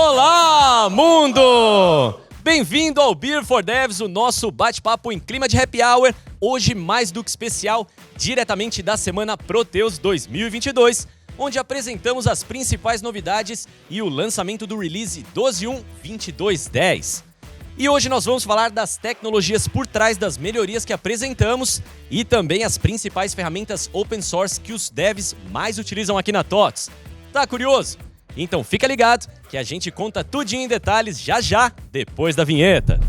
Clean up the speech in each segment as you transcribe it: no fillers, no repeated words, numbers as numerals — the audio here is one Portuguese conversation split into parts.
Olá, mundo! Bem-vindo ao Beer for Devs, o nosso bate-papo em clima de happy hour, hoje mais do que especial, diretamente da Semana Proteus 2022, onde apresentamos as principais novidades e o lançamento do release 12.1.22.10. E hoje nós vamos falar das tecnologias por trás das melhorias que apresentamos e também as principais ferramentas open source que os devs mais utilizam aqui na TOTS. Tá curioso? Então fica ligado que a gente conta tudinho em detalhes já, depois da vinheta.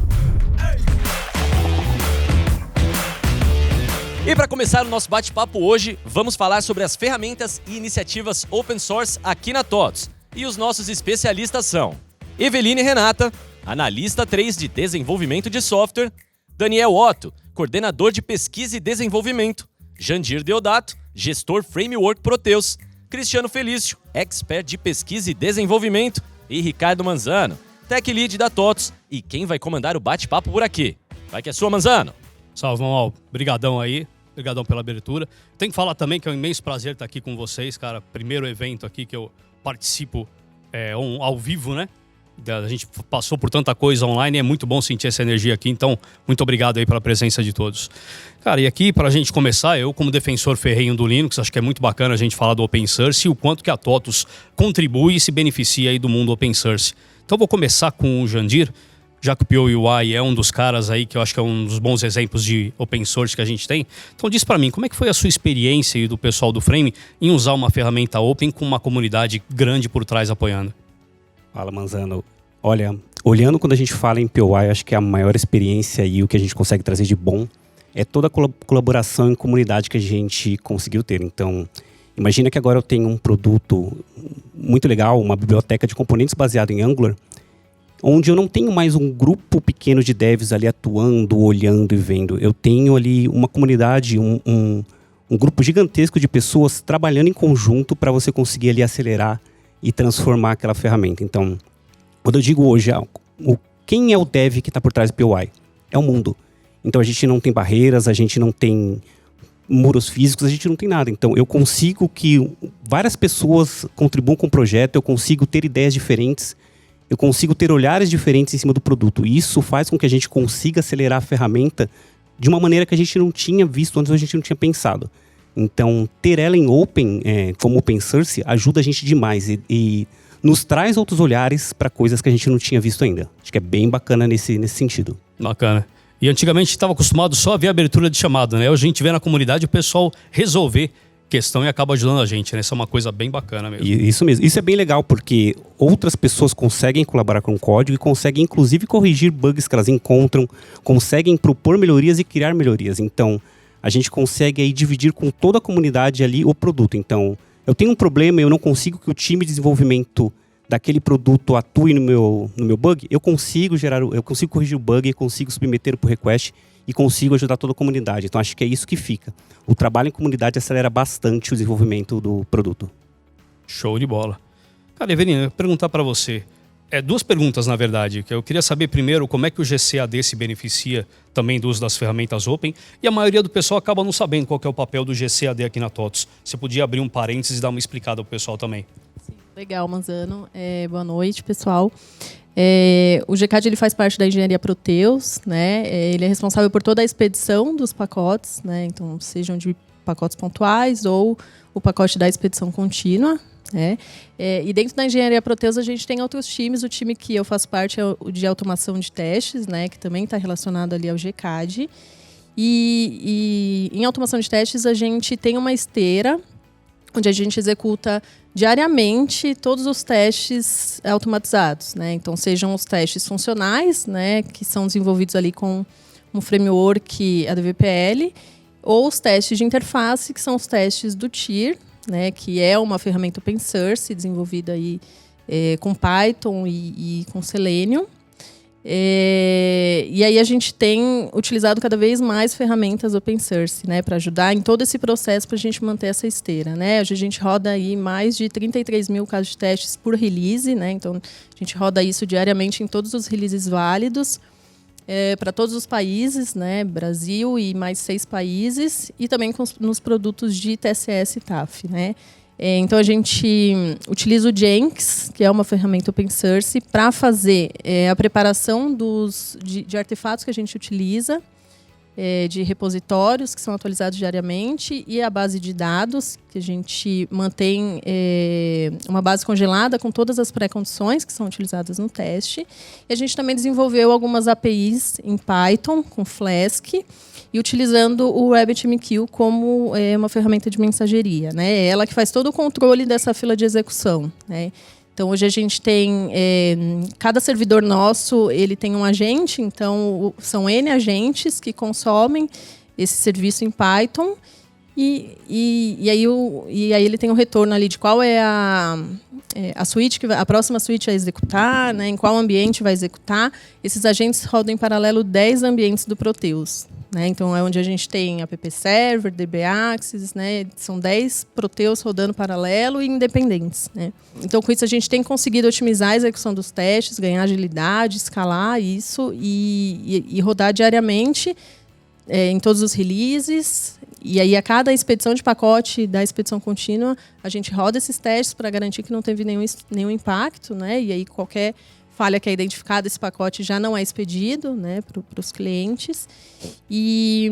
E para começar o nosso bate-papo hoje, vamos falar sobre as ferramentas e iniciativas open source aqui na TOTS. E os nossos especialistas são Eveline Renata, analista 3 de desenvolvimento de software, Daniel Otto, coordenador de pesquisa e desenvolvimento, Jandir Deodato, gestor Framework Proteus, Cristiano Felício, expert de pesquisa e desenvolvimento, e Ricardo Manzano, tech lead da TOTS, e quem vai comandar o bate-papo por aqui. Vai que é sua, Manzano. Salve, Manuel. Brigadão aí. Obrigadão pela abertura. Tenho que falar também que é um imenso prazer estar aqui com vocês, cara. Primeiro evento aqui que eu participo ao vivo, né? A gente passou por tanta coisa online, é muito bom sentir essa energia aqui, então muito obrigado aí pela presença de todos. Cara, e aqui pra gente começar, eu como defensor ferrenho do Linux, acho que é muito bacana a gente falar do open source e o quanto que a TOTUS contribui e se beneficia aí do mundo open source. Então vou começar com o Jandir, já que o POUI é um dos caras aí que eu acho que é um dos bons exemplos de open source que a gente tem. Então diz pra mim, como é que foi a sua experiência e do pessoal do Frame em usar uma ferramenta open com uma comunidade grande por trás apoiando? Fala, Manzano. Olha, olhando quando a gente fala em POI, acho que a maior experiência e o que a gente consegue trazer de bom é toda a colaboração em comunidade que a gente conseguiu ter. Então, imagina que agora eu tenho um produto muito legal, uma biblioteca de componentes baseado em Angular, onde eu não tenho mais um grupo pequeno de devs ali atuando, olhando e vendo. Eu tenho ali uma comunidade, um grupo gigantesco de pessoas trabalhando em conjunto para você conseguir ali acelerar e transformar aquela ferramenta. Então, quando eu digo hoje, quem é o dev que está por trás do POI? É o mundo. Então a gente não tem barreiras, a gente não tem muros físicos, a gente não tem nada. Então eu consigo que várias pessoas contribuam com o projeto, eu consigo ter ideias diferentes, eu consigo ter olhares diferentes em cima do produto. E isso faz com que a gente consiga acelerar a ferramenta de uma maneira que a gente não tinha visto antes, ou a gente não tinha pensado. Então ter ela em open, como open source, ajuda a gente demais e nos traz outros olhares para coisas que a gente não tinha visto ainda. Acho que é bem bacana nesse sentido. Bacana. E antigamente estava acostumado só a ver a abertura de chamada, né? Hoje a gente vê na comunidade o pessoal resolver questão e acaba ajudando a gente, né? Isso é uma coisa bem bacana mesmo. Isso mesmo. Isso é bem legal porque outras pessoas conseguem colaborar com o código e conseguem inclusive corrigir bugs que elas encontram, conseguem propor melhorias e criar melhorias. Então, a gente consegue aí dividir com toda a comunidade ali o produto. Então, eu tenho um problema e eu não consigo que o time de desenvolvimento daquele produto atue no meu bug, eu consigo corrigir o bug, consigo submeter o request e consigo ajudar toda a comunidade. Então acho que é isso que fica. O trabalho em comunidade acelera bastante o desenvolvimento do produto. Show de bola. Cara, Everina, eu ia perguntar para você. Duas perguntas, na verdade. Que eu queria saber primeiro como é que o GCAD se beneficia também do uso das ferramentas open. E a maioria do pessoal acaba não sabendo qual que é o papel do GCAD aqui na TOTS. Você podia abrir um parênteses e dar uma explicada pro pessoal também. Sim, legal, Manzano. Boa noite, pessoal. O GCAD ele faz parte da engenharia Proteus, né? Ele é responsável por toda a expedição dos pacotes, né? Então, sejam de pacotes pontuais ou o pacote da expedição contínua. E dentro da engenharia Proteus a gente tem outros times. O time que eu faço parte é o de automação de testes, né, que também está relacionado ali ao GCAD. E em automação de testes a gente tem uma esteira onde a gente executa diariamente todos os testes automatizados, né? Então sejam os testes funcionais, né, que são desenvolvidos ali com um framework ADVPL, ou os testes de interface, que são os testes do TIR, né, que é uma ferramenta open source desenvolvida aí, com Python e com Selenium. E aí a gente tem utilizado cada vez mais ferramentas open source, né, para ajudar em todo esse processo para a gente manter essa esteira, né? Hoje a gente roda aí mais de 33 mil casos de testes por release, né? Então a gente roda isso diariamente em todos os releases válidos. Para todos os países, né? Brasil e mais 6 países, e também nos produtos de TSS e TAF, né? Então, a gente utiliza o Jenks, que é uma ferramenta open source, para fazer a preparação de artefatos que a gente utiliza, de repositórios que são atualizados diariamente, e a base de dados, que a gente mantém uma base congelada com todas as pré-condições que são utilizadas no teste. E a gente também desenvolveu algumas APIs em Python, com Flask, e utilizando o RabbitMQ como uma ferramenta de mensageria, né? É ela que faz todo o controle dessa fila de execução, né? Então, hoje a gente tem... cada servidor nosso, ele tem um agente. Então, são N agentes que consomem esse serviço em Python. E aí ele tem um retorno ali de qual é a suíte, a próxima suíte a executar, né, em qual ambiente vai executar. Esses agentes rodam em paralelo 10 ambientes do Proteus. Né? Então, é onde a gente tem app server, dbaccess, né? São 10 Proteus rodando paralelo e independentes. Né? Então, com isso, a gente tem conseguido otimizar a execução dos testes, ganhar agilidade, escalar isso e rodar diariamente em todos os releases. E aí, a cada expedição de pacote da expedição contínua, a gente roda esses testes para garantir que não teve nenhum impacto. Né? E aí, qualquer falha que é identificada, esse pacote já não é expedido, né, para os clientes. E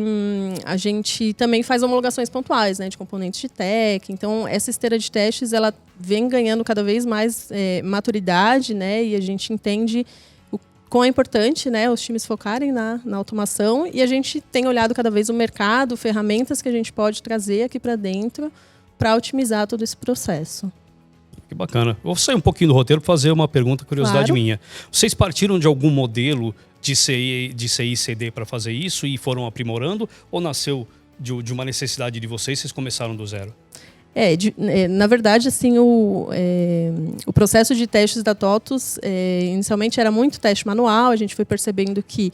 a gente também faz homologações pontuais, né, de componentes de tech. Então, essa esteira de testes ela vem ganhando cada vez mais maturidade, né, e a gente entende o quão é importante, né, os times focarem na automação. E a gente tem olhado cada vez o mercado, ferramentas que a gente pode trazer aqui para dentro para otimizar todo esse processo. Que bacana. Vou sair um pouquinho do roteiro para fazer uma pergunta, curiosidade minha. Vocês partiram de algum modelo de CI e CD para fazer isso e foram aprimorando? Ou nasceu de uma necessidade de vocês começaram do zero? Na verdade, assim, o processo de testes da TOTUS, inicialmente era muito teste manual. A gente foi percebendo que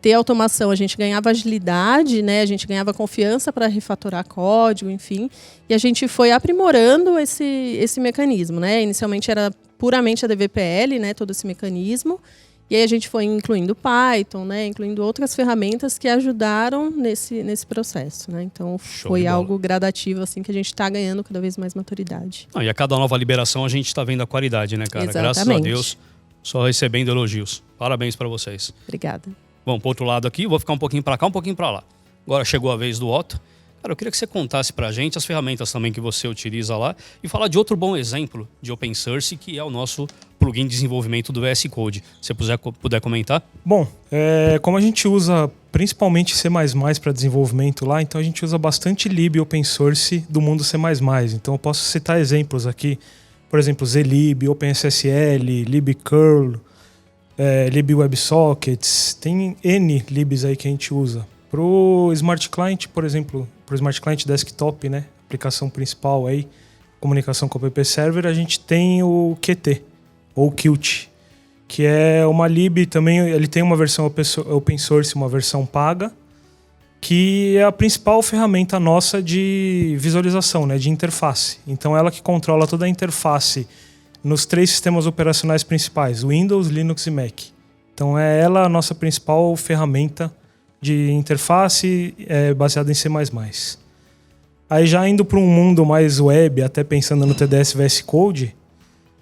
ter automação, a gente ganhava agilidade, né? A gente ganhava confiança para refatorar código, enfim. E a gente foi aprimorando esse mecanismo. Né? Inicialmente era puramente a DVPL, né? Todo esse mecanismo. E aí a gente foi incluindo Python, né? Incluindo outras ferramentas que ajudaram nesse processo. Né? Então, foi algo gradativo assim, que a gente está ganhando cada vez mais maturidade. E a cada nova liberação a gente está vendo a qualidade, né, cara? Exatamente. Graças a Deus, só recebendo elogios. Parabéns para vocês. Obrigada. Bom, pro outro lado aqui, vou ficar um pouquinho para cá, um pouquinho para lá. Agora chegou a vez do Otto. Cara, eu queria que você contasse pra gente as ferramentas também que você utiliza lá e falar de outro bom exemplo de open source, que é o nosso plugin de desenvolvimento do VS Code. Se você puder comentar. Bom, como a gente usa principalmente C++ para desenvolvimento lá, então a gente usa bastante lib open source do mundo C++. Então eu posso citar exemplos aqui, por exemplo, zlib, OpenSSL, libcurl, libWebSockets, tem N libs aí que a gente usa. Pro Smart Client, por exemplo, pro Smart Client Desktop, né, aplicação principal aí, comunicação com o app server, a gente tem o Qt, ou Qt, que é uma lib também, ele tem uma versão open source, uma versão paga, que é a principal ferramenta nossa de visualização, né, de interface. Então ela que controla toda a interface nos 3 sistemas operacionais principais, Windows, Linux e Mac. Então é ela a nossa principal ferramenta de interface baseada em C++. Aí já indo para um mundo mais web, até pensando no TDS VS Code,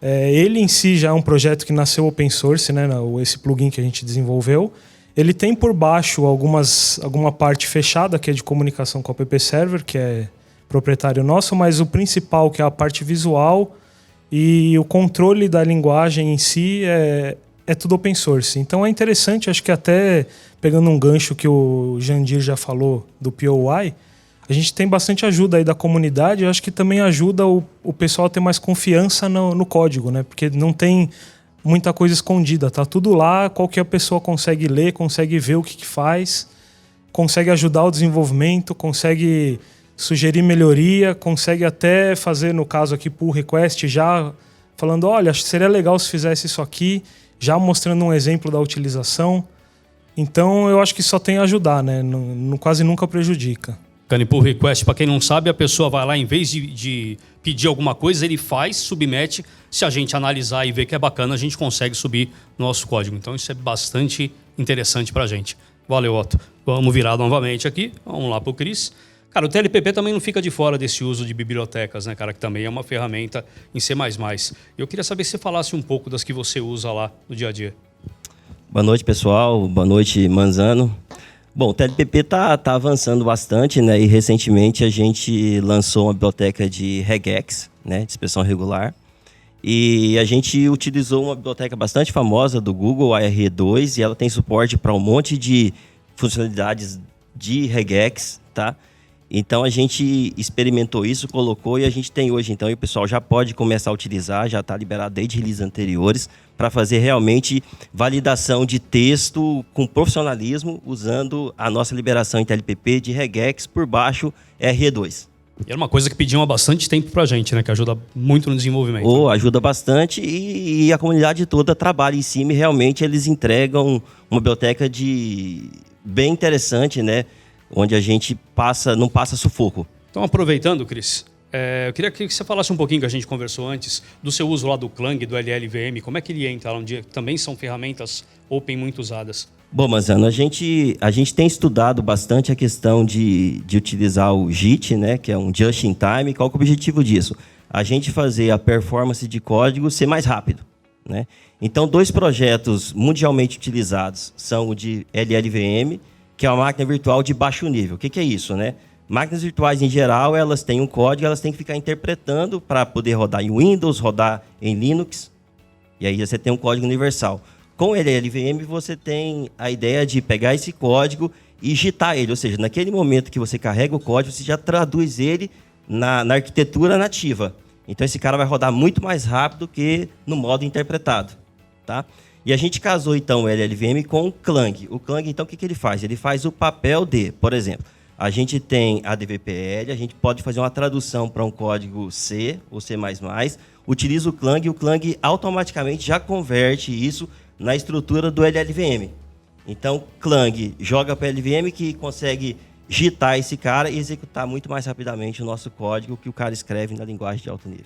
ele em si já é um projeto que nasceu open source, né, esse plugin que a gente desenvolveu. Ele tem por baixo alguma parte fechada, que é de comunicação com o app server, que é proprietário nosso, mas o principal, que é a parte visual e o controle da linguagem em si, é tudo open source. Então é interessante, acho que até pegando um gancho que o Jandir já falou do POI, a gente tem bastante ajuda aí da comunidade. Eu acho que também ajuda o pessoal a ter mais confiança no código, né? Porque não tem muita coisa escondida, tá tudo lá, qualquer pessoa consegue ler, consegue ver o que faz, consegue ajudar o desenvolvimento, consegue sugerir melhoria, consegue até fazer, no caso aqui, pull request, já falando, olha, seria legal se fizesse isso aqui, já mostrando um exemplo da utilização. Então, eu acho que só tem a ajudar, né? Quase nunca prejudica. Cane pull request, para quem não sabe, a pessoa vai lá, em vez de pedir alguma coisa, ele faz, submete. Se a gente analisar e ver que é bacana, a gente consegue subir nosso código. Então, isso é bastante interessante para a gente. Valeu, Otto. Vamos virar novamente aqui. Vamos lá para o Cris. Cara, o TLPP também não fica de fora desse uso de bibliotecas, né, cara? Que também é uma ferramenta em C++. Eu queria saber se você falasse um pouco das que você usa lá no dia a dia. Boa noite, pessoal. Boa noite, Manzano. Bom, o TLPP tá avançando bastante, né? E recentemente a gente lançou uma biblioteca de regex, né? De inspeção regular. E a gente utilizou uma biblioteca bastante famosa do Google, a RE2, e ela tem suporte para um monte de funcionalidades de regex, tá? Então a gente experimentou isso, colocou e a gente tem hoje. Então e o pessoal já pode começar a utilizar, já está liberado desde releases anteriores, para fazer realmente validação de texto com profissionalismo, usando a nossa liberação em TLPP de regex por baixo RE2. E era uma coisa que pediam há bastante tempo pra gente, né? Que ajuda muito no desenvolvimento. Ajuda bastante e a comunidade toda trabalha em cima e realmente eles entregam uma biblioteca bem interessante, né? Onde a gente não passa sufoco. Então, aproveitando, Cris, eu queria que você falasse um pouquinho, que a gente conversou antes, do seu uso lá do Clang, do LLVM. Como é que ele entra lá um dia? Também são ferramentas open muito usadas. Bom, Manzano, a gente tem estudado bastante a questão de utilizar o JIT, né, que é um Just in Time. Qual que é o objetivo disso? A gente fazer a performance de código ser mais rápido, né? Então, 2 projetos mundialmente utilizados são o de LLVM, que é uma máquina virtual de baixo nível. O que é isso, né? Máquinas virtuais, em geral, elas têm um código, elas têm que ficar interpretando para poder rodar em Windows, rodar em Linux, e aí você tem um código universal. Com o LLVM, você tem a ideia de pegar esse código e digitar ele, ou seja, naquele momento que você carrega o código, você já traduz ele na arquitetura nativa. Então, esse cara vai rodar muito mais rápido que no modo interpretado, tá? E a gente casou, então, o LLVM com o Clang. O Clang, então, o que ele faz? Ele faz o papel de, por exemplo, a gente tem a DVPL, a gente pode fazer uma tradução para um código C ou C++, utiliza o Clang e o Clang automaticamente já converte isso na estrutura do LLVM. Então, Clang joga para o LLVM que consegue digitar esse cara e executar muito mais rapidamente o nosso código que o cara escreve na linguagem de alto nível.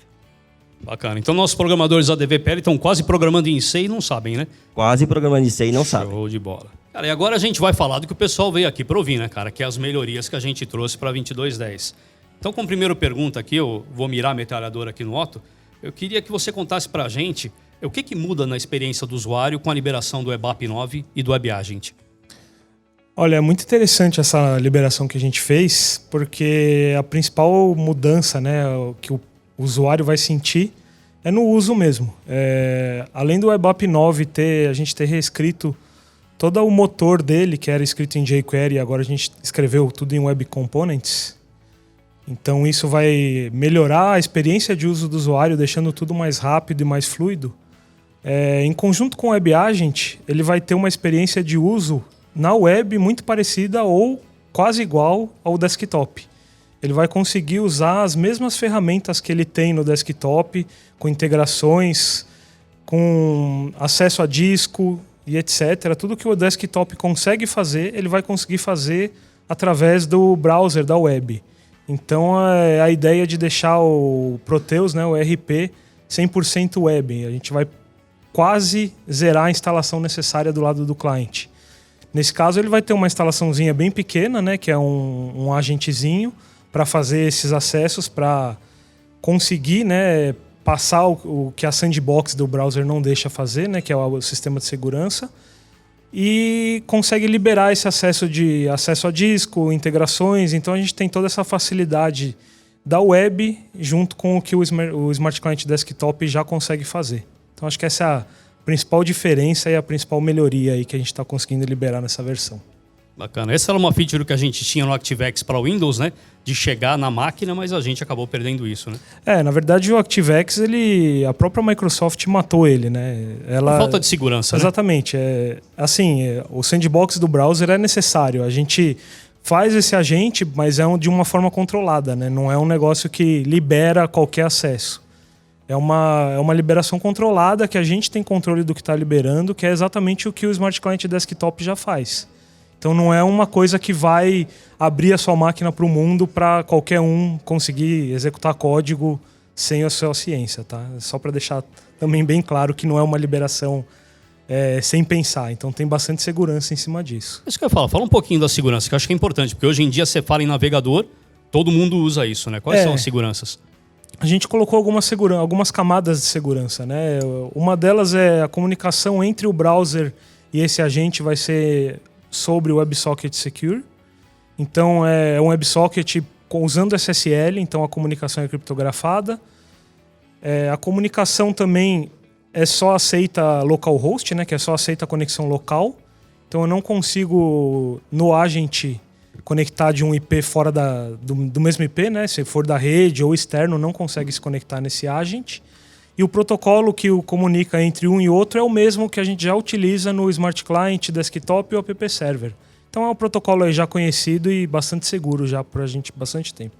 Bacana. Então, nossos programadores da DVPL estão quase programando em C e não sabem, né? Quase programando em C e não sabem. Show de bola. Cara, e agora a gente vai falar do que o pessoal veio aqui para ouvir, né, cara? Que é as melhorias que a gente trouxe para 2210. Então, como primeira pergunta aqui, eu vou mirar a metralhadora aqui no Otto, eu queria que você contasse para a gente o que muda na experiência do usuário com a liberação do EBAP 9 e do WebAgent. Olha, é muito interessante essa liberação que a gente fez, porque a principal mudança, né, que o usuário vai sentir é no uso mesmo. Além do WebApp 9 a gente ter reescrito todo o motor dele, que era escrito em jQuery, agora a gente escreveu tudo em Web Components. Então isso vai melhorar a experiência de uso do usuário, deixando tudo mais rápido e mais fluido. Em conjunto com o WebAgent, ele vai ter uma experiência de uso na web muito parecida ou quase igual ao desktop. Ele vai conseguir usar as mesmas ferramentas que ele tem no desktop, com integrações, com acesso a disco e etc. Tudo que o desktop consegue fazer, ele vai conseguir fazer através do browser da web. Então, a ideia de deixar o Proteus, né, o RP, 100% web. A gente vai quase zerar a instalação necessária do lado do cliente. Nesse caso, ele vai ter uma instalaçãozinha bem pequena, né, que é um agentezinho para fazer esses acessos, para conseguir, né, passar o que a sandbox do browser não deixa fazer, né, que é o sistema de segurança, e consegue liberar esse acesso a disco, integrações. Então a gente tem toda essa facilidade da web junto com o que o Smart Client Desktop já consegue fazer. Então acho que essa é a principal diferença e a principal melhoria aí que a gente está conseguindo liberar nessa versão. Bacana. Essa era uma feature que a gente tinha no ActiveX para Windows, né? De chegar na máquina, mas a gente acabou perdendo isso, né? Na verdade o ActiveX, a própria Microsoft matou ele, né? Por falta de segurança, exatamente, né? O sandbox do browser é necessário. A gente faz esse agente, mas é de uma forma controlada, né? Não é um negócio que libera qualquer acesso. É uma liberação controlada, que a gente tem controle do que está liberando, que é exatamente o que o Smart Client Desktop já faz. Então não é uma coisa que vai abrir a sua máquina para o mundo para qualquer um conseguir executar código sem a sua ciência, tá? Só para deixar também bem claro que não é uma liberação sem pensar. Então tem bastante segurança em cima disso. Isso que eu falo. Fala um pouquinho da segurança, que eu acho que é importante, porque hoje em dia você fala em navegador, todo mundo usa isso, né? Quais É. são as seguranças? A gente colocou algumas camadas de segurança, né? Uma delas é a comunicação entre o browser e esse agente vai ser sobre o WebSocket Secure. Então é um WebSocket usando SSL, então a comunicação é criptografada. A comunicação também só aceita localhost, né? Que só aceita a conexão local. Então eu não consigo no agent conectar de um IP fora do mesmo IP, né? Se for da rede ou externo, não consegue se conectar nesse agent. E o protocolo que o comunica entre um e outro é o mesmo que a gente já utiliza no Smart Client, Desktop e o App Server. Então é um protocolo aí já conhecido e bastante seguro já pra gente bastante tempo.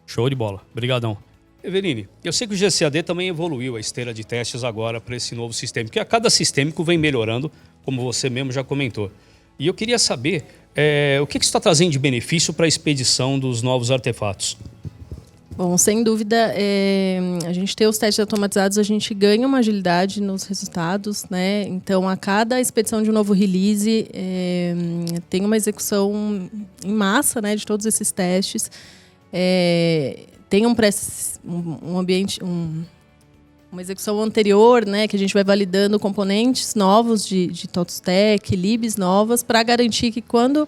Show de bola. Obrigadão. Eveline, eu sei que o GCAD também evoluiu a esteira de testes agora para esse novo sistema, porque a cada sistêmico vem melhorando, como você mesmo já comentou. E eu queria saber o que isso está trazendo de benefício para a expedição dos novos artefatos. Bom, sem dúvida, a gente ter os testes automatizados, a gente ganha uma agilidade nos resultados, né? Então, a cada expedição de um novo release, tem uma execução em massa, né, de todos esses testes. Tem um ambiente, uma execução anterior, né, que a gente vai validando componentes novos de TOTS-TEC, libs novas, para garantir que quando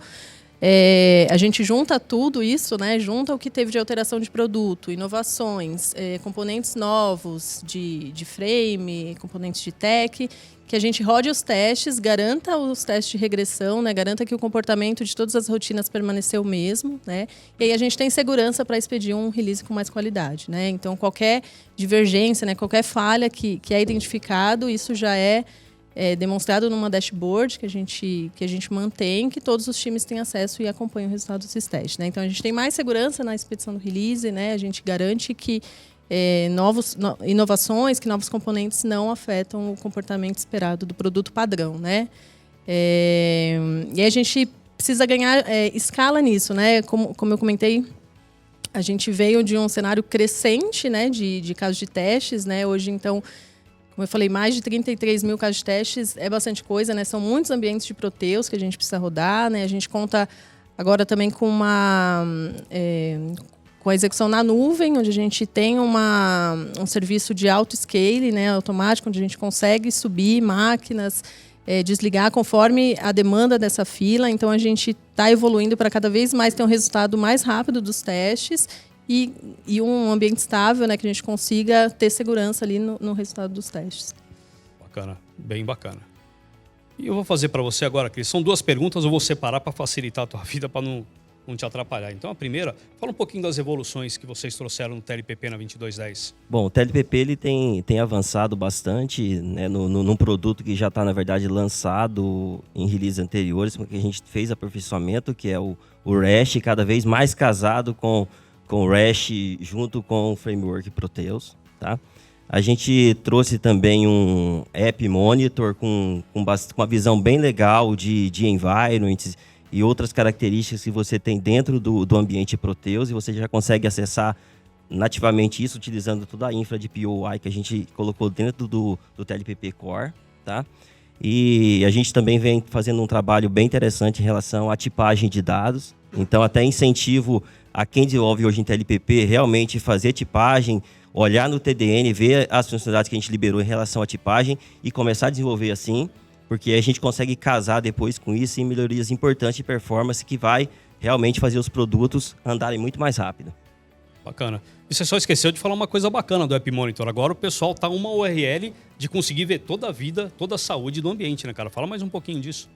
a gente junta tudo isso, né, junta o que teve de alteração de produto, inovações, componentes novos de frame, componentes de tech, que a gente rode os testes, garanta os testes de regressão, né, garanta que o comportamento de todas as rotinas permaneceu o mesmo, né, e aí a gente tem segurança para expedir um release com mais qualidade, né. Então qualquer divergência, né, qualquer falha que é identificado, isso já é demonstrado numa dashboard que a gente mantém, que todos os times têm acesso e acompanham o resultado desses testes, né. Então a gente tem mais segurança na expedição do release, né, a gente garante que inovações, que novos componentes não afetam o comportamento esperado do produto padrão, né? E a gente precisa ganhar escala nisso, né? Como eu comentei, a gente veio de um cenário crescente, né, de casos de testes, né? Hoje, então, como eu falei, mais de 33 mil casos de testes é bastante coisa, né? São muitos ambientes de Proteus que a gente precisa rodar, né? A gente conta agora também com com a execução na nuvem, onde a gente tem um serviço de auto-scale, né, automático, onde a gente consegue subir máquinas, desligar conforme a demanda dessa fila. Então, a gente está evoluindo para cada vez mais ter um resultado mais rápido dos testes e um ambiente estável, né, que a gente consiga ter segurança ali no resultado dos testes. Bacana, bem bacana. E eu vou fazer para você agora, Cris. São 2 perguntas, eu vou separar para facilitar a tua vida, para não te atrapalhar. Então, a primeira, fala um pouquinho das evoluções que vocês trouxeram no TLPP na 2210. Bom, o TLPP ele tem avançado bastante, né, num produto que já está, na verdade, lançado em releases anteriores, porque a gente fez aperfeiçoamento, que é o REST, cada vez mais casado com o REST junto com o framework Proteus, tá? A gente trouxe também um App Monitor com uma visão bem legal de environments e outras características que você tem dentro do ambiente Proteus, e você já consegue acessar nativamente isso utilizando toda a infra de POI que a gente colocou dentro do TLPP Core, tá? E a gente também vem fazendo um trabalho bem interessante em relação à tipagem de dados. Então, até incentivo a quem desenvolve hoje em TLPP realmente fazer tipagem, olhar no TDN, ver as funcionalidades que a gente liberou em relação à tipagem e começar a desenvolver assim, porque a gente consegue casar depois com isso em melhorias importantes de performance que vai realmente fazer os produtos andarem muito mais rápido. Bacana. E você só esqueceu de falar uma coisa bacana do App Monitor. Agora o pessoal tá uma URL de conseguir ver toda a vida, toda a saúde do ambiente, né, cara? Fala mais um pouquinho disso.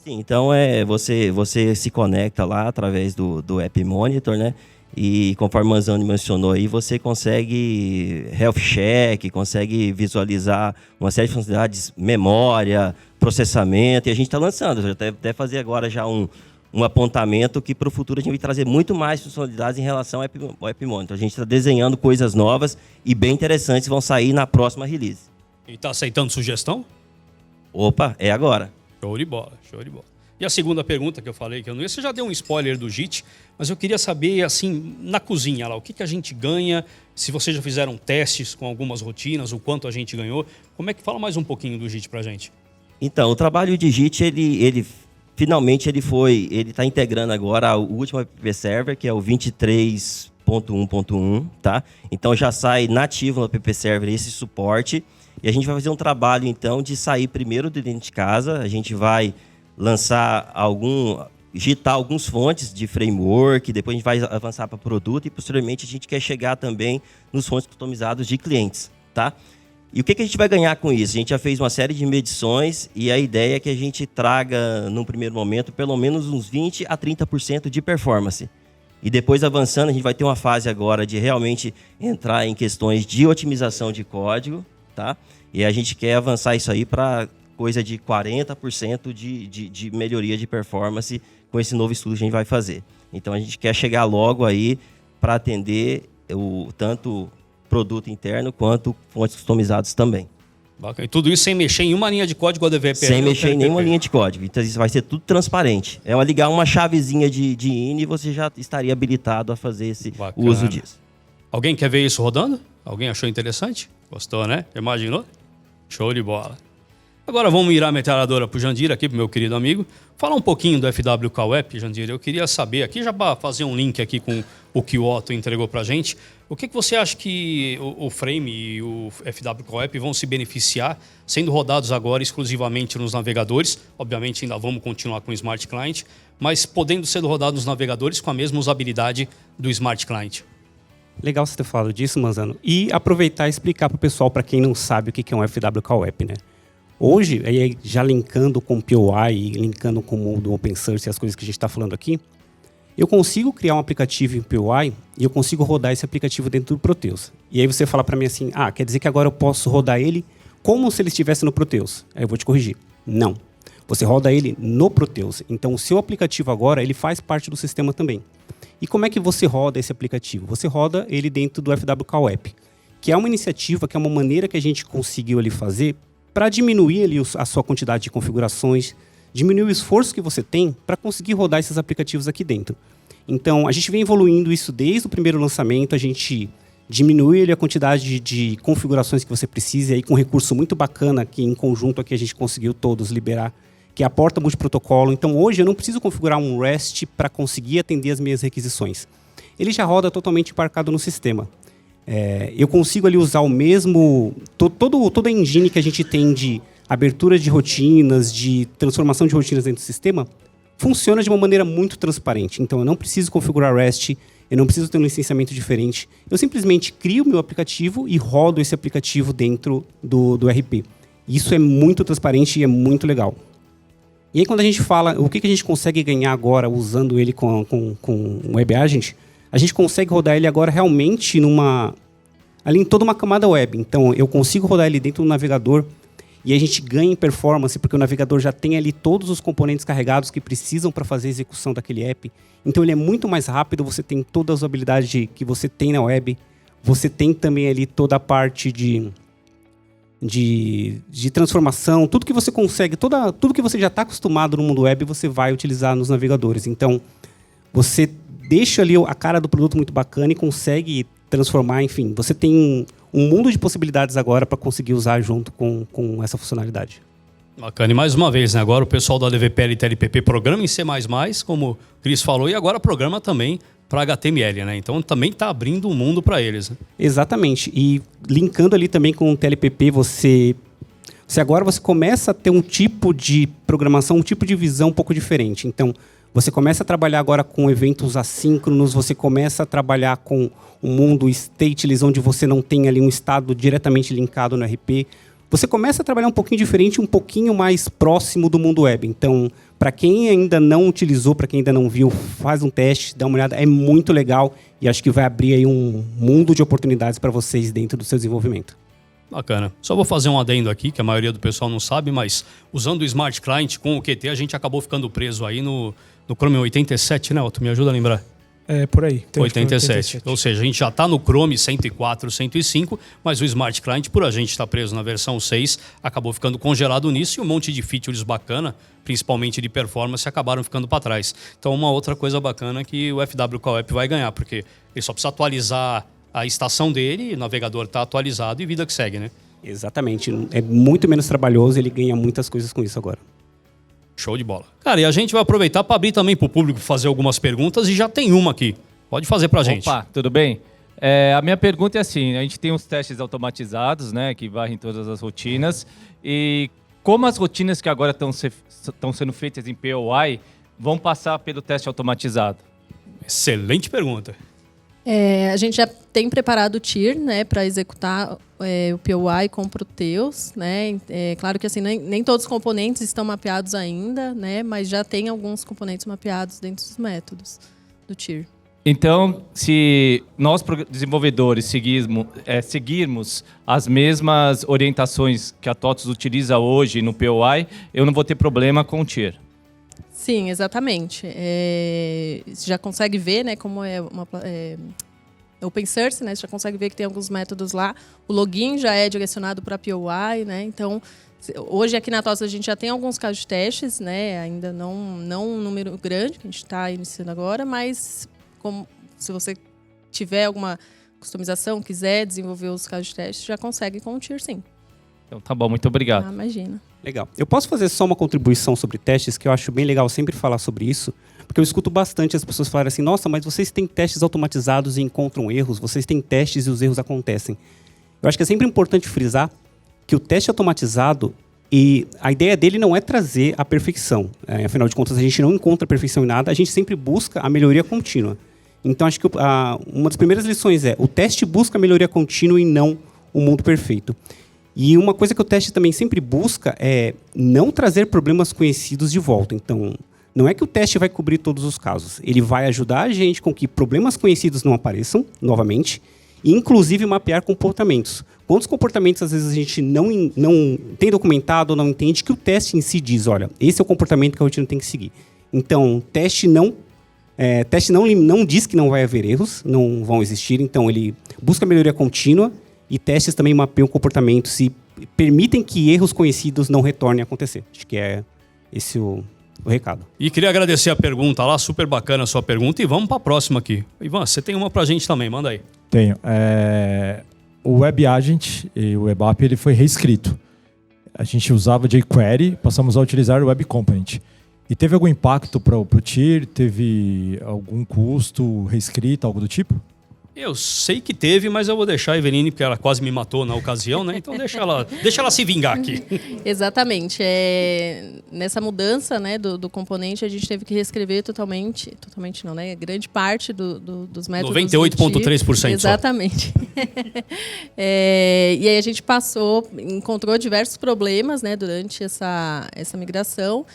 Sim, então você se conecta lá através do App Monitor, né? E conforme o Manzano mencionou aí, você consegue health check, consegue visualizar uma série de funcionalidades, memória, processamento, e a gente está lançando. Já até fazer agora já um apontamento que para o futuro a gente vai trazer muito mais funcionalidades em relação ao App Monitor. A gente está desenhando coisas novas e bem interessantes que vão sair na próxima release. E tá aceitando sugestão? Opa, é agora. Show de bola, show de bola. E a segunda pergunta que eu falei que eu não ia, você já deu um spoiler do JIT, mas eu queria saber, assim, na cozinha lá, o que a gente ganha, se vocês já fizeram testes com algumas rotinas, o quanto a gente ganhou. Como é que fala mais um pouquinho do JIT pra gente? Então, o trabalho de JIT, ele finalmente ele está integrando agora o último app server, que é o 23.1.1, tá? Então já sai nativo no app server esse suporte. E a gente vai fazer um trabalho, então, de sair primeiro de dentro de casa. A gente vai lançar digitar alguns fontes de framework, depois a gente vai avançar para produto e, posteriormente, a gente quer chegar também nos fontes customizados de clientes, tá? E o que a gente vai ganhar com isso? A gente já fez uma série de medições e a ideia é que a gente traga, num primeiro momento, pelo menos uns 20% a 30% de performance. E depois, avançando, a gente vai ter uma fase agora de realmente entrar em questões de otimização de código, tá? E a gente quer avançar isso aí para coisa de 40% de melhoria de performance com esse novo estudo que a gente vai fazer. Então, a gente quer chegar logo aí para atender tanto produto interno quanto fontes customizadas também. Bacana. E tudo isso sem mexer em uma linha de código ADVP? Sem mexer em nenhuma linha de código. Então, isso vai ser tudo transparente. É ligar uma chavezinha de INI e você já estaria habilitado a fazer o uso disso. Alguém quer ver isso rodando? Alguém achou interessante? Gostou, né? Imaginou? Show de bola. Agora vamos virar a metralhadora para o Jandir aqui, para o meu querido amigo. Falar um pouquinho do FWK App, Jandir. Eu queria saber aqui, já para fazer um link aqui com o que o Otto entregou para a gente, o que você acha que o Frame e o FWK App vão se beneficiar, sendo rodados agora exclusivamente nos navegadores? Obviamente ainda vamos continuar com o Smart Client, mas podendo ser rodados nos navegadores com a mesma usabilidade do Smart Client. Legal você ter falado disso, Manzano. E aproveitar e explicar para o pessoal, para quem não sabe o que é um FWK App, né? Hoje, já linkando com o POI e linkando com o mundo open source e as coisas que a gente está falando aqui, eu consigo criar um aplicativo em POI e eu consigo rodar esse aplicativo dentro do Proteus. E aí você fala para mim assim, quer dizer que agora eu posso rodar ele como se ele estivesse no Proteus. Aí eu vou te corrigir. Não. Você roda ele no Proteus. Então, o seu aplicativo agora, ele faz parte do sistema também. E como é que você roda esse aplicativo? Você roda ele dentro do FWK App, que é uma iniciativa, que é uma maneira que a gente conseguiu ali fazer para diminuir ali a sua quantidade de configurações, diminuir o esforço que você tem para conseguir rodar esses aplicativos aqui dentro. Então, a gente vem evoluindo isso desde o primeiro lançamento, a gente diminui ali a quantidade de configurações que você precisa, e aí com um recurso muito bacana que em conjunto aqui a gente conseguiu todos liberar, que é a porta multiprotocolo. Então, hoje eu não preciso configurar um REST para conseguir atender as minhas requisições. Ele já roda totalmente embarcado no sistema. Eu consigo ali usar o mesmo... Toda a engine que a gente tem de abertura de rotinas, de transformação de rotinas dentro do sistema, funciona de uma maneira muito transparente. Então, eu não preciso configurar REST, eu não preciso ter um licenciamento diferente. Eu simplesmente crio o meu aplicativo e rodo esse aplicativo dentro do RP. Isso é muito transparente e é muito legal. E aí, quando a gente fala o que a gente consegue ganhar agora usando ele com o Web Agent, a gente consegue rodar ele agora realmente ali em toda uma camada web. Então, eu consigo rodar ele dentro do navegador e a gente ganha em performance, porque o navegador já tem ali todos os componentes carregados que precisam para fazer a execução daquele app. Então, ele é muito mais rápido, você tem todas as habilidades que você tem na web, você tem também ali toda a parte de transformação, tudo que você consegue, tudo que você já está acostumado no mundo web, você vai utilizar nos navegadores. Então, você deixa ali a cara do produto muito bacana e consegue transformar, enfim, você tem um mundo de possibilidades agora para conseguir usar junto com essa funcionalidade. Bacana. E mais uma vez, né? Agora o pessoal da ADVPL e TLPP programa em C++, como o Cris falou, e agora programa também para HTML, né? Então também está abrindo um mundo para eles. Né? Exatamente. E linkando ali também com o TLPP, você agora começa a ter um tipo de programação, um tipo de visão um pouco diferente. Então, você começa a trabalhar agora com eventos assíncronos, você começa a trabalhar com o mundo stateless, onde você não tem ali um estado diretamente linkado no RP. Você começa a trabalhar um pouquinho diferente, um pouquinho mais próximo do mundo web. Então, para quem ainda não utilizou, para quem ainda não viu, faz um teste, dá uma olhada. É muito legal e acho que vai abrir aí um mundo de oportunidades para vocês dentro do seu desenvolvimento. Bacana. Só vou fazer um adendo aqui, que a maioria do pessoal não sabe, mas usando o Smart Client com o Qt, a gente acabou ficando preso aí no Chrome 87, né, Otto? Me ajuda a lembrar. Por aí. 87. Ou seja, a gente já está no Chrome 104, 105, mas o Smart Client, por a gente estar preso na versão 6, acabou ficando congelado nisso e um monte de features bacana, principalmente de performance, acabaram ficando para trás. Então, uma outra coisa bacana que o FWK App vai ganhar, porque ele só precisa atualizar a estação dele, o navegador está atualizado e vida que segue, né? Exatamente. É muito menos trabalhoso, ele ganha muitas coisas com isso agora. Show de bola. Cara, e a gente vai aproveitar para abrir também para o público fazer algumas perguntas e já tem uma aqui. Pode fazer para a gente. Opa, tudo bem? A minha pergunta é assim, a gente tem uns testes automatizados, né, que varrem todas as rotinas, e como as rotinas que agora estão sendo feitas em POI vão passar pelo teste automatizado? Excelente pergunta. A gente já tem preparado o TIR, né, para executar o POI com Proteus, né? Claro que assim nem todos os componentes estão mapeados ainda, né, mas já tem alguns componentes mapeados dentro dos métodos do TIR. Então, se nós desenvolvedores seguirmos as mesmas orientações que a TOTVS utiliza hoje no POI, eu não vou ter problema com o TIR. Sim, exatamente. Você já consegue ver, né, como é uma open source, né? Você já consegue ver que tem alguns métodos lá. O login já é direcionado para POI, né? Então, hoje aqui na TOTVS a gente já tem alguns casos de testes, né? Ainda não um número grande que a gente está iniciando agora, mas se você tiver alguma customização, quiser desenvolver os casos de teste, já consegue com o TIR, sim. Então tá bom, muito obrigado. Imagina. Legal. Eu posso fazer só uma contribuição sobre testes, que eu acho bem legal sempre falar sobre isso, porque eu escuto bastante as pessoas falarem assim, nossa, mas vocês têm testes automatizados e encontram erros, vocês têm testes e os erros acontecem. Eu acho que é sempre importante frisar que o teste automatizado, e a ideia dele não é trazer a perfeição. Afinal de contas, a gente não encontra perfeição em nada, a gente sempre busca a melhoria contínua. Então, acho que uma das primeiras lições o teste busca a melhoria contínua e não o mundo perfeito. E uma coisa que o teste também sempre busca é não trazer problemas conhecidos de volta. Então, não é que o teste vai cobrir todos os casos. Ele vai ajudar a gente com que problemas conhecidos não apareçam novamente e, inclusive, mapear comportamentos. Quantos comportamentos, às vezes, a gente não tem documentado ou não entende que o teste em si diz, olha, esse é o comportamento que a rotina tem que seguir. Então, teste não diz que não vai haver erros, não vão existir. Então, ele busca melhoria contínua e testes também mapeiam comportamentos e permitem que erros conhecidos não retornem a acontecer. Acho que é esse o recado. E queria agradecer a pergunta lá, super bacana a sua pergunta. E vamos para a próxima aqui. Ivan, você tem uma para a gente também, manda aí. Tenho. O Web Agent e o WebApp ele foi reescrito. A gente usava jQuery, passamos a utilizar o Web Component. E teve algum impacto para o TIR? Teve algum custo reescrito, algo do tipo? Eu sei que teve, mas eu vou deixar a Eveline, porque ela quase me matou na ocasião, né? Então deixa ela se vingar aqui. Exatamente. Nessa mudança, né, do componente, a gente teve que reescrever totalmente não, né? Grande parte dos métodos. 98,3%. Exatamente. E aí a gente encontrou diversos problemas, né, durante essa migração.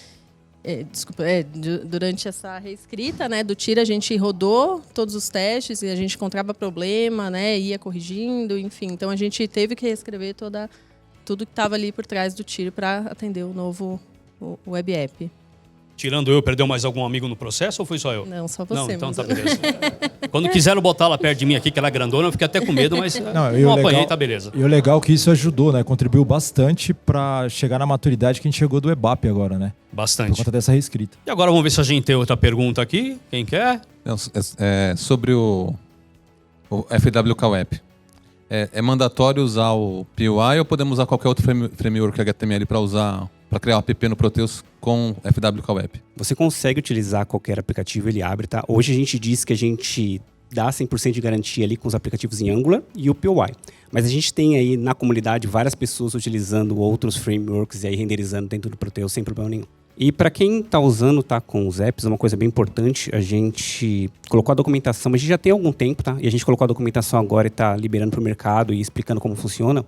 Durante essa reescrita, né, do TIR, a gente rodou todos os testes e a gente encontrava problema, né, ia corrigindo, enfim. Então, a gente teve que reescrever tudo que estava ali por trás do TIR para atender o novo Web App. Tirando eu, perdeu mais algum amigo no processo ou foi só eu? Não, só você. Não, então tá beleza. Quando quiseram botar ela perto de mim aqui, que ela é grandona, eu fiquei até com medo, mas não apanhei, tá beleza. E o legal é que isso ajudou, né? Contribuiu bastante para chegar na maturidade que a gente chegou do WebApp agora, né? Bastante. Por conta dessa reescrita. E agora vamos ver se a gente tem outra pergunta aqui. Quem quer? Sobre o FWK Web. É mandatório usar o POI ou podemos usar qualquer outro framework HTML para criar um app no Proteus com FWK Web? Você consegue utilizar qualquer aplicativo, ele abre, tá? Hoje a gente diz que a gente dá 100% de garantia ali com os aplicativos em Angular e o POI. Mas a gente tem aí na comunidade várias pessoas utilizando outros frameworks e aí renderizando dentro do Proteus sem problema nenhum. E para quem está usando, tá, com os apps, uma coisa bem importante, a gente colocou a documentação, a gente já tem algum tempo, tá? E a gente colocou a documentação agora e está liberando para o mercado e explicando como funciona.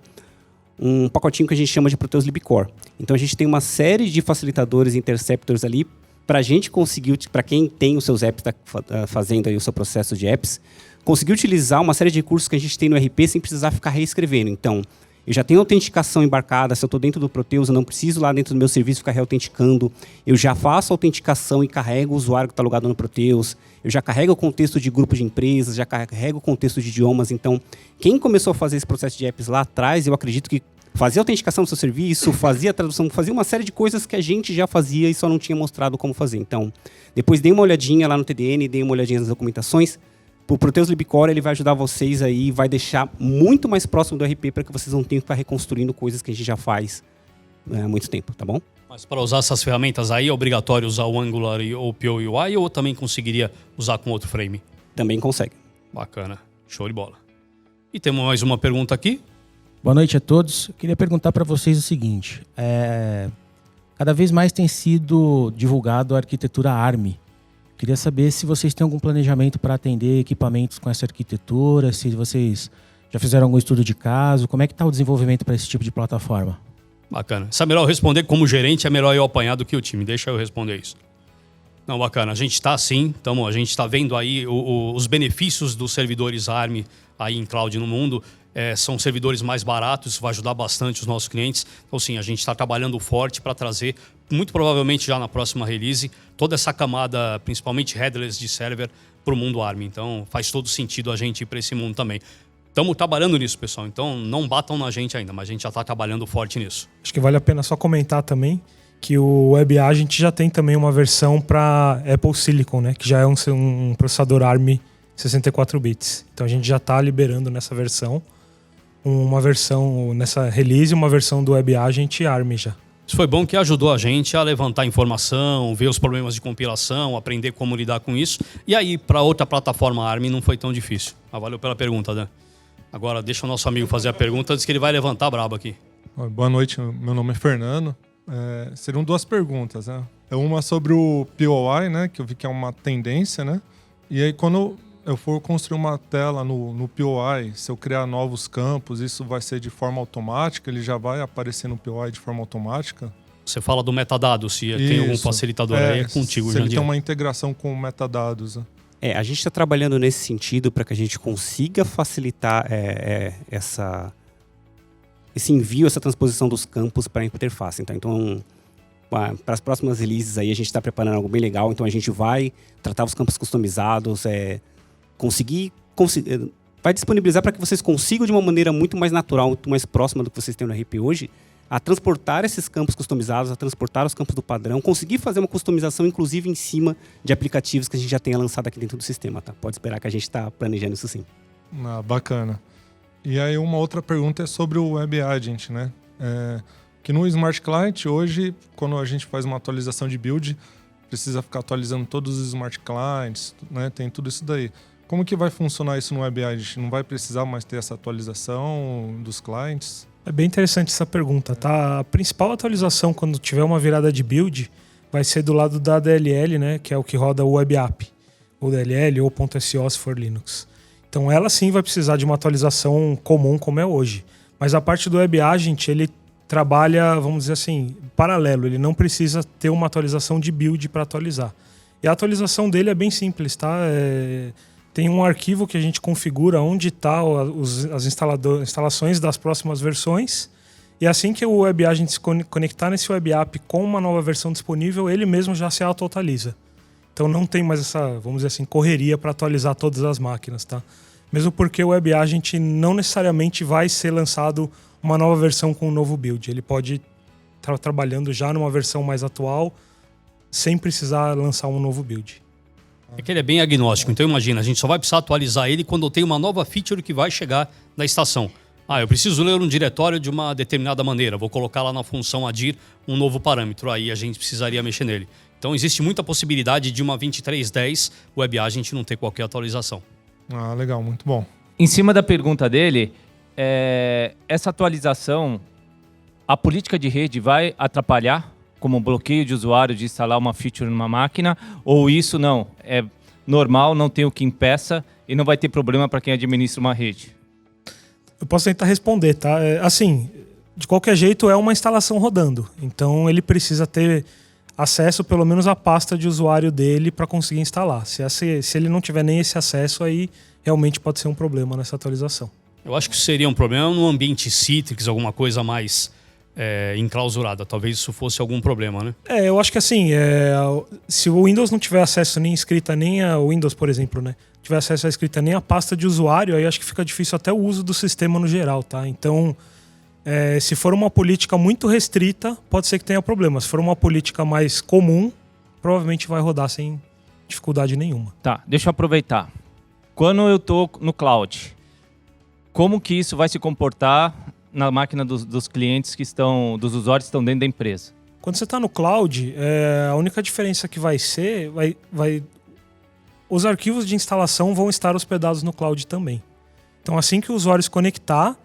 Um pacotinho que a gente chama de Proteus LibCore. Então a gente tem uma série de facilitadores e interceptors ali para a gente conseguir, para quem tem os seus apps, está fazendo aí o seu processo de apps, conseguir utilizar uma série de recursos que a gente tem no RP sem precisar ficar reescrevendo. Então, eu já tenho autenticação embarcada, se eu estou dentro do Proteus, eu não preciso lá dentro do meu serviço ficar reautenticando. Eu já faço a autenticação e carrego o usuário que está logado no Proteus. Eu já carrego o contexto de grupos de empresas, já carrego o contexto de idiomas. Então, quem começou a fazer esse processo de apps lá atrás, eu acredito que fazia autenticação do seu serviço, fazia tradução, fazia uma série de coisas que a gente já fazia e só não tinha mostrado como fazer. Então, depois dei uma olhadinha lá no TDN, dei uma olhadinha nas documentações. O Proteus LibCore ele vai ajudar vocês aí, vai deixar muito mais próximo do RP para que vocês não tenham que ficar reconstruindo coisas que a gente já faz muito tempo, tá bom? Mas para usar essas ferramentas aí, é obrigatório usar o Angular ou o POUI ou também conseguiria usar com outro frame? Também consegue. Bacana, show de bola. E temos mais uma pergunta aqui. Boa noite a todos. Eu queria perguntar para vocês o seguinte. Cada vez mais tem sido divulgado a arquitetura ARM. Queria saber se vocês têm algum planejamento para atender equipamentos com essa arquitetura, se vocês já fizeram algum estudo de caso, como é que está o desenvolvimento para esse tipo de plataforma? Bacana. Se é melhor eu responder como gerente, é melhor eu apanhar do que o time. Deixa eu responder isso. Não, bacana. A gente está sim, a gente está vendo aí os benefícios dos servidores ARM aí em cloud no mundo. São servidores mais baratos, isso vai ajudar bastante os nossos clientes. Então, sim, a gente está trabalhando forte para trazer, muito provavelmente já na próxima release, toda essa camada, principalmente headless de server, para o mundo ARM. Então, faz todo sentido a gente ir para esse mundo também. Estamos trabalhando nisso, pessoal. Então, não batam na gente ainda, mas a gente já está trabalhando forte nisso. Acho que vale a pena só comentar também que o WebAgent já tem também uma versão para Apple Silicon, né? Que já é um processador ARM 64 bits. Então, a gente já está liberando nessa versão uma versão, nessa release, uma versão do WebAgent ARM já. Isso foi bom que ajudou a gente a levantar informação, ver os problemas de compilação, aprender como lidar com isso. E aí, para outra plataforma ARM não foi tão difícil. Valeu pela pergunta, Dan. Agora, deixa o nosso amigo fazer a pergunta, diz que ele vai levantar brabo aqui. Boa noite, meu nome é Fernando. Seriam duas perguntas, né? Uma sobre o POI, né? Que eu vi que é uma tendência, né? E aí, quando eu for construir uma tela no POI, se eu criar novos campos, isso vai ser de forma automática? Ele já vai aparecer no POI de forma automática? Você fala do metadado, se tem algum facilitador aí, é contigo, se ele tem uma integração com metadados. Né? A gente está trabalhando nesse sentido para que a gente consiga facilitar esse envio, essa transposição dos campos para a interface. Então para as próximas releases aí, a gente está preparando algo bem legal. Então, a gente vai tratar os campos customizados, vai disponibilizar para que vocês consigam, de uma maneira muito mais natural, muito mais próxima do que vocês têm no RP hoje, a transportar esses campos customizados, a transportar os campos do padrão, conseguir fazer uma customização, inclusive, em cima de aplicativos que a gente já tenha lançado aqui dentro do sistema. Tá? Pode esperar que a gente está planejando isso sim. Bacana. E aí, uma outra pergunta é sobre o WebAgent, né? Que no Smart Client, hoje, quando a gente faz uma atualização de build, precisa ficar atualizando todos os Smart Clients, né? Tem tudo isso daí. Como que vai funcionar isso no WebAgent? Não vai precisar mais ter essa atualização dos clients? É bem interessante essa pergunta, tá? A principal atualização, quando tiver uma virada de build, vai ser do lado da DLL, né? Que é o que roda o Web App. Ou DLL ou .so se for Linux. Então ela sim vai precisar de uma atualização comum como é hoje. Mas a parte do WebAgent, ele trabalha, vamos dizer assim, paralelo. Ele não precisa ter uma atualização de build para atualizar. E a atualização dele é bem simples, tá? Tem um arquivo que a gente configura onde está as instalações das próximas versões. E assim que o WebAgent se conectar nesse Web App com uma nova versão disponível, ele mesmo já se auto-atualiza. Então não tem mais essa, vamos dizer assim, correria para atualizar todas as máquinas, tá? Mesmo porque o WebAgent não necessariamente vai ser lançado uma nova versão com um novo build. Ele pode estar trabalhando já numa versão mais atual, sem precisar lançar um novo build. É que ele é bem agnóstico, então imagina, a gente só vai precisar atualizar ele quando tem uma nova feature que vai chegar da estação. Eu preciso ler um diretório de uma determinada maneira, vou colocar lá na função adir um novo parâmetro, aí a gente precisaria mexer nele. Então existe muita possibilidade de uma 2310 WebAgent não ter qualquer atualização. Legal, muito bom. Em cima da pergunta dele, essa atualização, a política de rede vai atrapalhar como bloqueio de usuário de instalar uma feature numa máquina, ou isso não? É normal, não tem o que impeça e não vai ter problema para quem administra uma rede? Eu posso tentar responder, tá? Assim, de qualquer jeito é uma instalação rodando, então ele precisa ter acesso pelo menos à pasta de usuário dele para conseguir instalar. Se ele não tiver nem esse acesso, aí realmente pode ser um problema nessa atualização. Eu acho que seria um problema no ambiente Citrix, alguma coisa mais enclausurada. Talvez isso fosse algum problema, né? Eu acho que assim, se o Windows não tiver acesso nem escrita, nem a Windows, por exemplo, né? Tiver acesso à escrita nem a pasta de usuário, aí acho que fica difícil até o uso do sistema no geral, tá? Então, se for uma política muito restrita, pode ser que tenha problema. Se for uma política mais comum, provavelmente vai rodar sem dificuldade nenhuma. Tá, deixa eu aproveitar. Quando eu estou no cloud, como que isso vai se comportar na máquina dos clientes dos usuários que estão dentro da empresa. Quando você está no cloud, a única diferença que vai ser, os arquivos de instalação vão estar hospedados no cloud também. Então, assim que o usuário se conectar,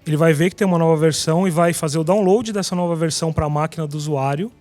ele vai ver que tem uma nova versão e vai fazer o download dessa nova versão para a máquina do usuário.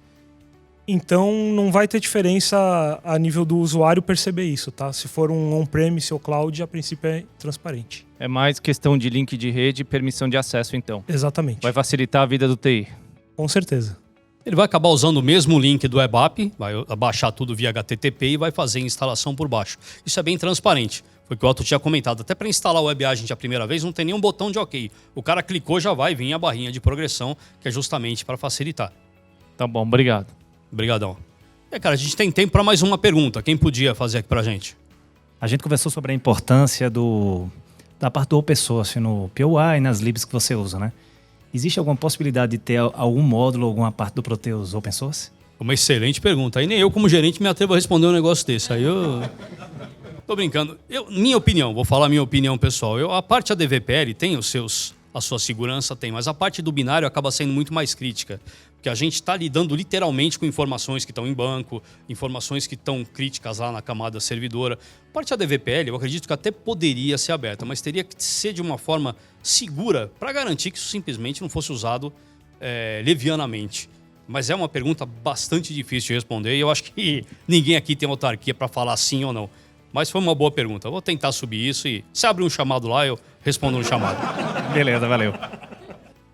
Então, não vai ter diferença a nível do usuário perceber isso, tá? Se for um on-premise ou cloud, a princípio é transparente. É mais questão de link de rede e permissão de acesso, então. Exatamente. Vai facilitar a vida do TI. Com certeza. Ele vai acabar usando o mesmo link do WebApp, vai baixar tudo via HTTP e vai fazer a instalação por baixo. Isso é bem transparente. Foi o que o Otto tinha comentado. Até para instalar o WebAgent a primeira vez, não tem nenhum botão de OK. O cara clicou, já vai vir a barrinha de progressão, que é justamente para facilitar. Tá bom, obrigado. Obrigadão. Cara, a gente tem tempo para mais uma pergunta. Quem podia fazer aqui pra gente? A gente conversou sobre a importância da parte do open source no POI e nas libs que você usa, né? Existe alguma possibilidade de ter algum módulo, alguma parte do Proteus open source? Uma excelente pergunta. Aí nem eu, como gerente, me atrevo a responder um negócio desse. Aí eu... Tô brincando. Minha opinião, vou falar minha opinião pessoal. A parte da DVPL tem a sua segurança, tem, mas a parte do binário acaba sendo muito mais crítica. Porque a gente está lidando literalmente com informações que estão em banco, informações que estão críticas lá na camada servidora. A parte da DVPL, eu acredito que até poderia ser aberta, mas teria que ser de uma forma segura para garantir que isso simplesmente não fosse usado levianamente. Mas é uma pergunta bastante difícil de responder e eu acho que ninguém aqui tem autarquia para falar sim ou não. Mas foi uma boa pergunta. Eu vou tentar subir isso e se abrir um chamado lá, eu respondo no chamado. Beleza, valeu.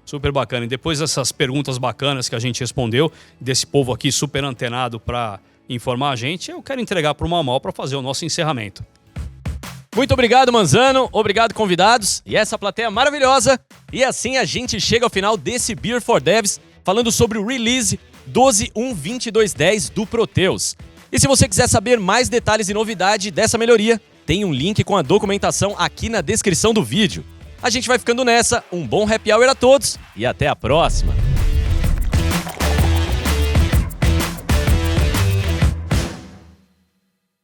Super bacana. E depois dessas perguntas bacanas que a gente respondeu, desse povo aqui super antenado para informar a gente, eu quero entregar para o Mamal para fazer o nosso encerramento. Muito obrigado, Manzano. Obrigado, convidados. E essa plateia maravilhosa. E assim a gente chega ao final desse Beer for Devs, falando sobre o release 12.1.22.10 do Proteus. E se você quiser saber mais detalhes e novidade dessa melhoria, tem um link com a documentação aqui na descrição do vídeo. A gente vai ficando nessa, um bom happy hour a todos e até a próxima!